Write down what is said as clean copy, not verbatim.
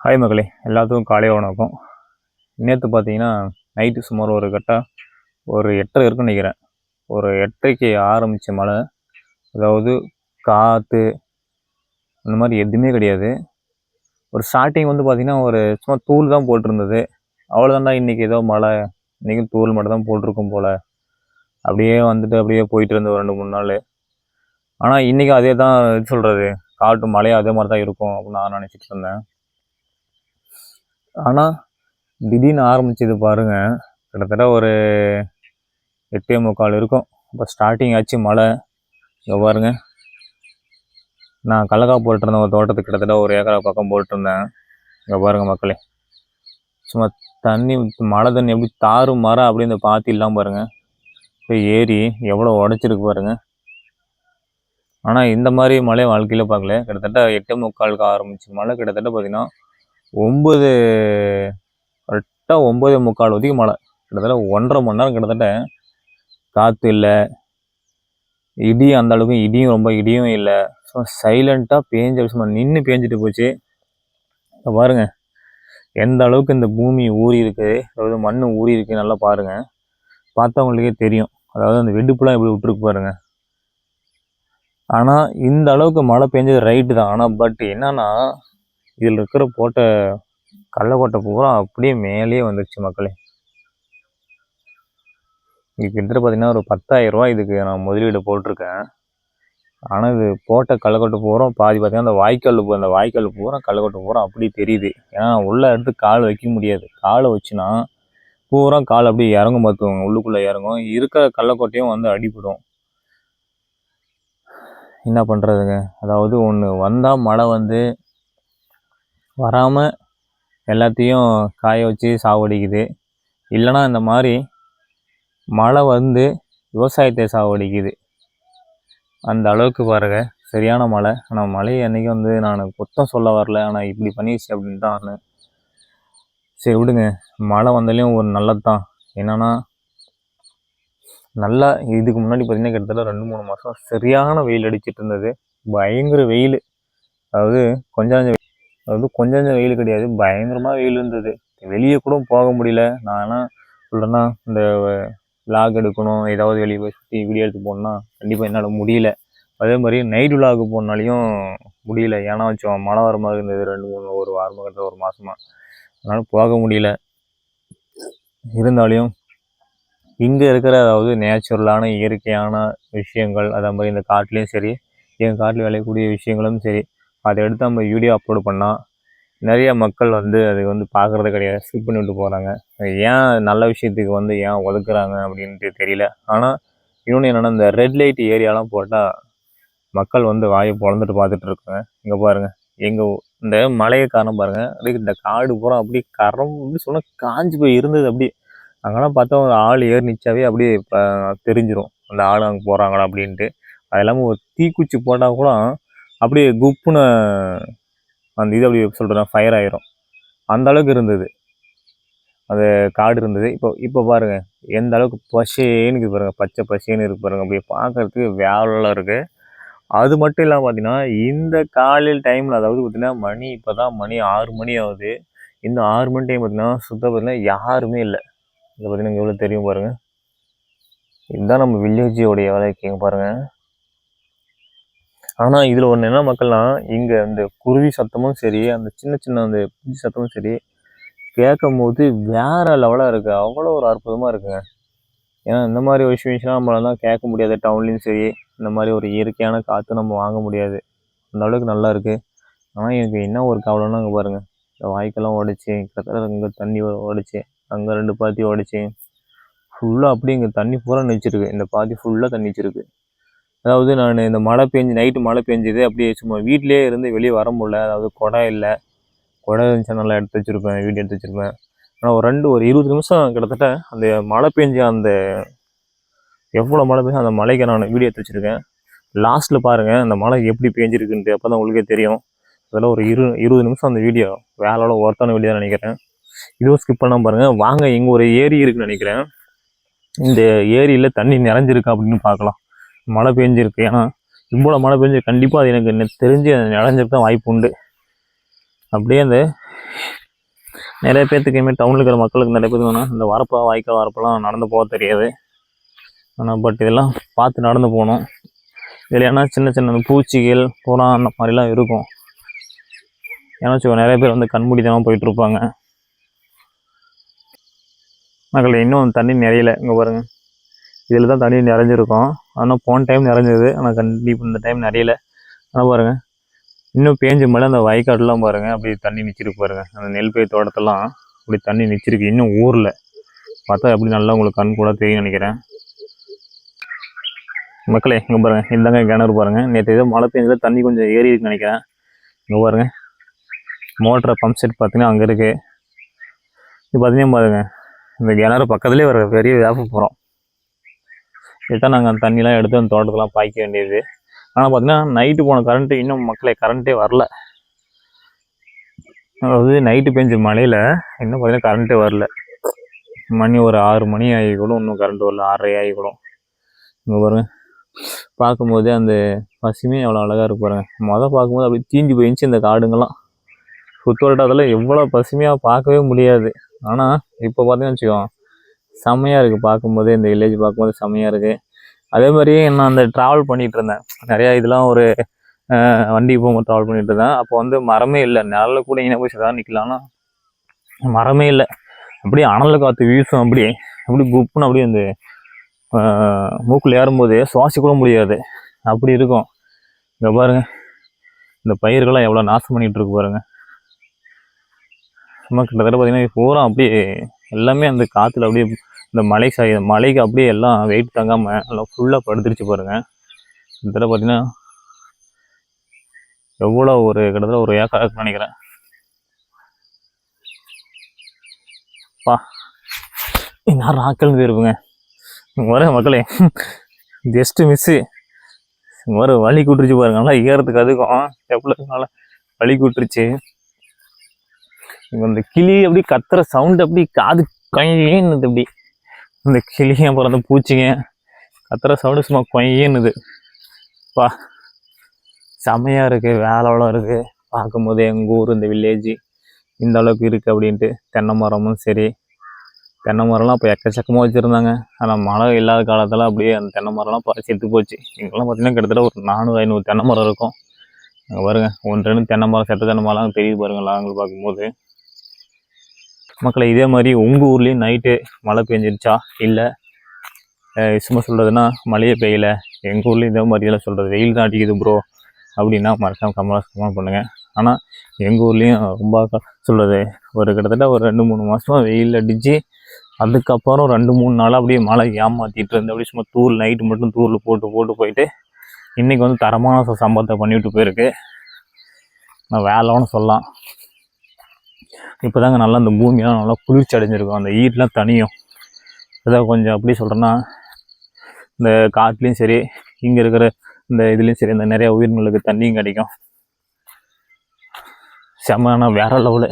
Hi மகளே, எல்லாத்துக்கும் காலை வணக்கம். நேற்று பார்த்தீங்கன்னா நைட்டு சுமார் ஒரு ஒரு 8:30 இருக்குன்னு நினைக்கிறேன். ஒரு 8:30க்கு ஆரம்பித்த மழை. அதாவது காற்று அந்த மாதிரி எதுவுமே கிடையாது. ஒரு ஸ்டார்டிங் வந்து பார்த்திங்கன்னா ஒரு சும்மா தூள் தான் போட்டிருந்தது. அவ்வளோதான்டா இன்றைக்கி ஏதோ மழை, இன்றைக்கும் தூள் மட்டும் தான் போட்டிருக்கும் போல் அப்படியே வந்துட்டு அப்படியே போயிட்டு இருந்தது ஒரு 2-3 நாள். ஆனால் இன்றைக்கும் அதே தான் சொல்கிறது, காற்று மழையும் அதே மாதிரி தான் இருக்கும் அப்படின்னு நான் நினச்சிட்டு இருந்தேன். ஆனால் திடீர்னு ஆரம்பிச்சது பாருங்க, கிட்டத்தட்ட ஒரு 8:45 இருக்கும். இப்போ ஸ்டார்டிங் ஆச்சு மழை. இங்கே பாருங்க, நான் கடலக்காய் போட்டுருந்தேன் ஒரு தோட்டத்துக்கு, கிட்டத்தட்ட ஒரு ஏக்கரா பக்கம் போட்டிருந்தேன். இங்கே பாருங்க மக்களே, சும்மா தண்ணி மழை தண்ணி எப்படி தாறு மரம் அப்படி இந்த பாத்தி இல்லாமல் பாருங்க, இப்போ ஏறி எவ்வளோ உடச்சிருக்கு பாருங்க. ஆனால் இந்த மாதிரி மழை வாழ்க்கையில் பார்க்கல. கிட்டத்தட்ட 8:45க்கு ஆரம்பிச்சு மழை, கிட்டத்தட்ட பார்த்தீங்கன்னா 9:45 வரைக்கும் மழை. கிட்டத்தட்ட 1.5 மணி நேரம் கிட்டத்தட்ட காற்று இல்லை, இடி அந்த அளவுக்கு இடியும் ரொம்ப இடியும் இல்லை. ஸோ சைலண்ட்டாக பேஞ்ச சும்மா நின்று பேஞ்சிட்டு போச்சு. இப்போ பாருங்க எந்த அளவுக்கு இந்த பூமி ஊறி இருக்குது, அதாவது மண் ஊறி இருக்குது. நல்லா பாருங்கள், பார்த்தவங்களுக்கே தெரியும். அதாவது அந்த வெடுப்புலாம் எப்படி விட்டுருக்கு பாருங்க. ஆனால் இந்த அளவுக்கு மழை பெஞ்சது ரைட்டு தான். ஆனால் பட் என்னன்னா, இதில் இருக்கிற போட்ட கடலக்கொட்டை பூரா அப்படியே மேலேயே வந்துடுச்சு மக்களே. இது கிட்டத்தட்ட பார்த்தீங்கன்னா ஒரு 10,000 ரூபா இதுக்கு நான் முதலீடு போட்டிருக்கேன். ஆனால் இது போட்ட கடலக்கொட்டை பூரா பாதி பார்த்தீங்கன்னா அந்த வாய்க்கால் பூரா கடலக்கொட்டை பூரா அப்படி தெரியுது. ஏன்னா உள்ளே எடுத்து கால் வைக்க முடியாது. காலை வச்சுன்னா பூரா கால் அப்படியே இறங்கும், பார்த்துக்கோங்க, உள்ளுக்குள்ளே இறங்கும். இருக்கிற கடலக்கொட்டையும் வந்து அடிப்படும். என்ன பண்ணுறதுங்க? அதாவது ஒன்று வந்தால் மழை வந்து வராமல் எல்லாத்தையும் காய வச்சு சாவடிக்குது, இல்லைனா இந்த மாதிரி மழை வந்து விவசாயத்தை சாவடிக்குது. அந்த அளவுக்கு பாருங்க சரியான மழை. ஆனால் மழை அன்றைக்கி வந்து நான் குத்தம் சொல்ல வரல, ஆனால் இப்படி பண்ணிடுச்சு அப்படின்னு தான் நான். சரி விடுங்க, மழை வந்தாலையும் ஒரு நல்லது தான். என்னென்னா நல்லா இதுக்கு முன்னாடி பார்த்திங்கன்னா கிட்டத்தட்ட 2-3 மாதம் சரியான வெயில் அடிச்சிட்டு இருந்தது. பயங்கர வெயில். அதாவது கொஞ்சம் வெயில் கிடையாது, பயங்கரமாக வெயில் இருந்தது. வெளியே கூட போக முடியல. நான் என்ன சொல்கிறேன்னா, இந்த விளாக் எடுக்கணும், ஏதாவது வெளியே போய் சுற்றி வீடியோ எடுத்து போடணும்னா கண்டிப்பாக என்னால் முடியல. அதே மாதிரி நைட் விளாக் போனாலையும் முடியல. ஏன்னா வச்சோம் மழை வர மாதிரி இருந்தது 2-3 ஒரு வாரமாக, கிட்ட ஒரு மாதமாக. அதனால் போக முடியல. இருந்தாலையும் இங்கே இருக்கிற அதாவது நேச்சுரலான இயற்கையான விஷயங்கள், அதே மாதிரி இந்த காட்டிலையும் சரி, எங்கள் காட்டில் விளையக்கூடிய விஷயங்களும் சரி, அதை எடுத்து நம்ம வீடியோ அப்லோடு பண்ணால் நிறைய மக்கள் வந்து அது வந்து பார்க்குறது கிடையாது, ஸ்கிப் பண்ணிவிட்டு போகிறாங்க. ஏன் நல்ல விஷயத்துக்கு வந்து ஏன் ஒதுக்குறாங்க அப்படின்ட்டு தெரியல. ஆனால் இன்னொன்று என்னென்னா, இந்த ரெட் லைட் ஏரியாலாம் போட்டால் மக்கள் வந்து வாயை பொழந்துட்டு பார்த்துட்டு இருக்காங்க. இங்கே பாருங்கள், எங்கள் இந்த மழையை காரணம் பாருங்கள், அப்படியே இந்த காடு பூரா அப்படி அப்படி சொன்னால் காஞ்சி போய் இருந்தது. அப்படி அங்கெல்லாம் பார்த்தா ஒரு ஆள் ஏறி நிற்சாவே அப்படியே தெரிஞ்சிடும் அந்த ஆள் அங்கே போகிறாங்களா அப்படின்ட்டு. அது இல்லாமல் ஒரு தீக்குச்சி போட்டால் கூட அப்படியே குப்புன்னு அந்த இது அப்படி சொல்கிறேன் ஃபயர் ஆயிரும். அந்த அளவுக்கு இருந்தது அது காடு இருந்தது. இப்போ பாருங்கள் எந்த அளவுக்கு பசேன்னு இருக்குது பாருங்கள், பச்சை பசேன்னு இருக்குது பாருங்கள். அப்படியே பார்க்குறதுக்கு வேலை இருக்குது. அது மட்டும் இல்லாமல் பார்த்தீங்கன்னா, இந்த காலையில் டைமில், அதாவது பார்த்தீங்கன்னா மணி இப்போ தான் மணி 6 மணி ஆகுது. இந்த 6 மணி டைம் பார்த்தீங்கன்னா பார்த்தீங்கன்னா யாருமே இல்லை. இதை பார்த்தீங்கன்னா எவ்வளோ தெரியும் பாருங்கள். இதுதான் நம்ம வில்லேஜோடைய வேலைக்கு பாருங்கள். ஆனால் இதில் ஒன்று என்ன மக்கள்லாம், இங்கே அந்த குருவி சத்தமும் சரி, அந்த சின்ன அந்த பூச்சி சத்தமும் சரி கேட்கும் போது வேறு லெவலாக இருக்குது. அவ்வளோ ஒரு அற்புதமாக இருக்குங்க. ஏன்னா இந்த மாதிரி ஒரு விஷயம் நம்மளால கேட்க முடியாது டவுன்லேயும் சரி. இந்த மாதிரி ஒரு இயற்கையான காற்று நம்ம வாங்க முடியாது. அந்த அளவுக்கு நல்லா இருக்குது. ஆனால் எனக்கு என்ன ஒரு கவலைன்னா, அங்கே பாருங்கள், இந்த வாய்க்கெல்லாம் ஓடிச்சு, கிட்டத்தட்ட இங்கே தண்ணி ஓடிச்சு, அங்கே 2 பாத்தி ஓடிச்சு, ஃபுல்லாக அப்படியே இங்கே தண்ணி பூரா நிச்சிருக்கு. இந்த பாத்தி ஃபுல்லாக தண்ணி நிச்சிருக்கு. அதாவது நான் இந்த மழை பெஞ்சு நைட்டு மழை பெஞ்சுது, அப்படியே சும்மா வீட்டிலே இருந்து வெளியே வர முடியல. அதாவது குடம் இல்லை, குடம் இருந்துச்சா நல்லா எடுத்து வச்சுருப்பேன், வீடியோ எடுத்து வச்சுருப்பேன். ஆனால் ஒரு 20 நிமிஷம் கிட்டத்தட்ட அந்த மழை பெஞ்ச அந்த எவ்வளோ மழை பெஞ்சு அந்த மழைக்கு நான் வீடியோ எடுத்து வச்சுருக்கேன். லாஸ்ட்டில் பாருங்கள் அந்த மழை எப்படி பெஞ்சிருக்குன்ட்டு, அப்போ தான் உங்களுக்கே தெரியும். அதெல்லாம் ஒரு 20 நிமிஷம் அந்த வீடியோ வேலையோட ஒர்த்தான வீடியோ தான் நினைக்கிறேன். இதுவும் ஸ்கிப் பண்ணாமல் பாருங்கள். வாங்க, இங்கே ஒரு ஏரி இருக்குதுன்னு நினைக்கிறேன். இந்த ஏரியில் தண்ணி நிறைஞ்சிருக்கு அப்படின்னு பார்க்கலாம். மழை பெஞ்சிருக்கு. ஏன்னா இவ்வளோ மழை பெஞ்சு கண்டிப்பாக அது எனக்கு தெரிஞ்சு அது நிறைஞ்சிருக்கு தான் வாய்ப்பு உண்டு. அப்படியே அந்த நிறைய பேர்த்துக்கு இனிமேல் டவுனில் இருக்கிற மக்களுக்கு நிறைய பேருக்கு வேணும் இந்த வரப்பா வாய்க்கால் வரப்பெல்லாம் நடந்து போக தெரியாது. ஆனால் பட் இதெல்லாம் பார்த்து நடந்து போகணும். இதில் ஏன்னா சின்ன சின்ன பூச்சிகள் புறா அந்த மாதிரிலாம் இருக்கும். ஏன்னா நிறைய பேர் வந்து கண்மூடித்தனமாக போயிட்டுருப்பாங்க. மக்கள் இன்னும் தண்ணி நிறையல. இங்கே பாருங்கள், இதில் தான் தண்ணி நிறைஞ்சிருக்கும். ஆனால் போன டைம் நிறைஞ்சது, ஆனால் கண்டிப்பாக இந்த டைம் நிறையல. ஆனால் பாருங்கள், இன்னும் பேஞ்ச மேலே அந்த வயக்காடுலாம் பாருங்கள் அப்படி தண்ணி நிற்கிருக்கு பாருங்கள். அந்த நெல் பயிர் தோட்டத்தெல்லாம் அப்படி தண்ணி நிற்கிருக்கு. இன்னும் ஊரில் பார்த்தா அப்படி நல்லா உங்களுக்கு கண் கூட தெரியும் நினைக்கிறேன். மக்களே இங்கே பாருங்கள், இந்தாங்க கிணறு பாருங்கள். நேற்று ஏதோ மழை பெஞ்சதில் தண்ணி கொஞ்சம் ஏறி இருக்குன்னு நினைக்கிறேன். இங்கே பாருங்கள், மோட்டரை பம்ப் செட் பார்த்தீங்கன்னா அங்கே இருக்குது. இது பார்த்தீங்கன்னா பாருங்கள், இந்த கிணறு பக்கத்துலேயே வர பெரிய வேப்ப போகிறோம். இதுதான் நாங்கள் அந்த தண்ணிலாம் எடுத்து அந்த தோட்டத்தெல்லாம் பாய்க்க வேண்டியது. ஆனால் பார்த்தீங்கன்னா நைட்டு போன கரண்ட்டு இன்னும் மக்களே கரண்ட்டே வரல. அதாவது நைட்டு பெஞ்ச மழையில் இன்னும் பார்த்தீங்கன்னா கரண்ட்டே வரல. மணி ஒரு 6 மணி ஆகி கூட இன்னும் கரண்ட் வரல, 6:30 ஆகி கூட. இங்கே பாருங்கள், பார்க்கும்போது அந்த பசுமையும் எவ்வளோ அழகாக இருக்கு பாருங்கள். பார்க்கும்போது அப்படி தீஞ்சு போயிடுச்சு இந்த காடுங்கள்லாம். சுற்றுவட்டாரத்தில் எவ்வளோ பசுமையாக பார்க்கவே முடியாது. ஆனால் இப்போ பார்த்தீங்கன்னு வச்சுக்கோ, செம்மையாக இருக்குது பார்க்கும்போது. இந்த வில்லேஜ் பார்க்கும்போது செம்மையாக இருக்குது. அதே மாதிரி நான் அந்த ட்ராவல் பண்ணிகிட்டு இருந்தேன் நிறையா. இதெல்லாம் ஒரு வண்டி போகும்போது ட்ராவல் பண்ணிகிட்டு இருந்தேன். அப்போ வந்து மரமே இல்லை, நிழலில் கூட இங்கே போய் சதா நிற்கலாம்னா மரமே இல்லை. அப்படியே அனலில் காற்று வீசும். அப்படி குப்புன்னு அப்படியே அந்த மூக்கில் ஏறும்போது சுவாசிக்கூட முடியாது, அப்படி இருக்கும். இங்கே பாருங்கள், இந்த பயிர்கள்லாம் எவ்வளோ நாசம் பண்ணிகிட்டு இருக்கு பாருங்கள். சும்மா கிட்டத்தட்ட பார்த்தீங்கன்னா பூரா அப்படியே எல்லாமே அந்த காற்றுல அப்படியே இந்த மலைக்கு அப்படியே எல்லாம் வெயிட் தாங்காமல் எல்லாம் ஃபுல்லாக படுத்துருச்சு பாருங்கள். கிட்டத்தட்ட பார்த்தீங்கன்னா எவ்வளோ ஒரு கிட்டத்தட்ட ஒரு ஏக்கர் இருக்குன்னு நினைக்கிறேன். நேரம் ஆக்கள்னு இருப்புங்க. வர மக்களே ஜஸ்ட்டு மிஸ்ஸு வர வலி கூட்டுருச்சு பாருங்க. நல்லா ஏறதுக்கு அதுக்கும் எவ்வளோ வலி கூட்டுருச்சு. இந்த கிளி அப்படி கத்துற சவுண்டு அப்படி காது கொய்யன்னுது. அப்படி இந்த கிளியும் அப்புறம் அந்த பூச்சிங்க கத்துற சவுண்டு சும்மா கொய்யன்னுது. செம்மையாக இருக்குது, வேலைவளம் இருக்குது. பார்க்கும்போது எங்கள் ஊர் இந்த வில்லேஜ் இந்த அளவுக்கு இருக்குது அப்படின்ட்டு. தென்னை மரமும் சரி, தென்னை மரம்லாம் இப்போ எக்கச்சக்கமாக வச்சுருந்தாங்க. ஆனால் மழை இல்லாத காலத்தில் அப்படியே அந்த தென்னை மரம்லாம் செத்து போச்சு. இங்கெல்லாம் பார்த்தீங்கன்னா கிட்டத்தட்ட ஒரு 400-500 தென்னை மரம் இருக்கும். அங்கே பாருங்கள், 1-2 தென்னை மரம், செத்த தென்னை மரம்லாம் தெரியுது பாருங்கள் லாங்கில் பார்க்கும்போது. மக்களை இதே மாதிரி உங்கள் ஊர்லேயும் நைட்டு மழை பெஞ்சிருச்சா, இல்லை சும்மா சொல்கிறதுனா மழையே பெய்யல, எங்கள் ஊர்லேயும் இதே மாதிரியெல்லாம் சொல்கிறது வெயில் தான் அடிக்குது ப்ரோ அப்படின்னா மறக்காம கமெண்ட் பண்ணுங்கள். ஆனால் எங்கள் ஊர்லேயும் ரொம்ப சொல்கிறது ஒரு கிட்டத்தட்ட ஒரு 2-3 மாதமாக வெயில் அடித்து, அதுக்கப்புறம் 2-3 நாளாக அப்படியே மழை ஏமாற்றிட்டு இருந்து அப்படியே சும்மா நைட்டு மட்டும் தூரில் போட்டு போயிட்டு இன்றைக்கி வந்து தரமான சம்பவத்தை பண்ணிவிட்டு போயிருக்கு. நான் வேலைன்னு சொல்லலாம். இப்போ தாங்க நல்லா அந்த பூமியெலாம் நல்லா குளிர்ச்சி அடைஞ்சிருக்கும், அந்த ஈட்லாம் தனியும். அதான் கொஞ்சம் அப்படி சொல்கிறேன்னா இந்த காட்டுலேயும் சரி, இங்கே இருக்கிற இந்த இதுலேயும் சரி, இந்த நிறையா உயிரினங்களுக்கு தண்ணியும் கிடைக்கும். செம்ம வேற லெவலு.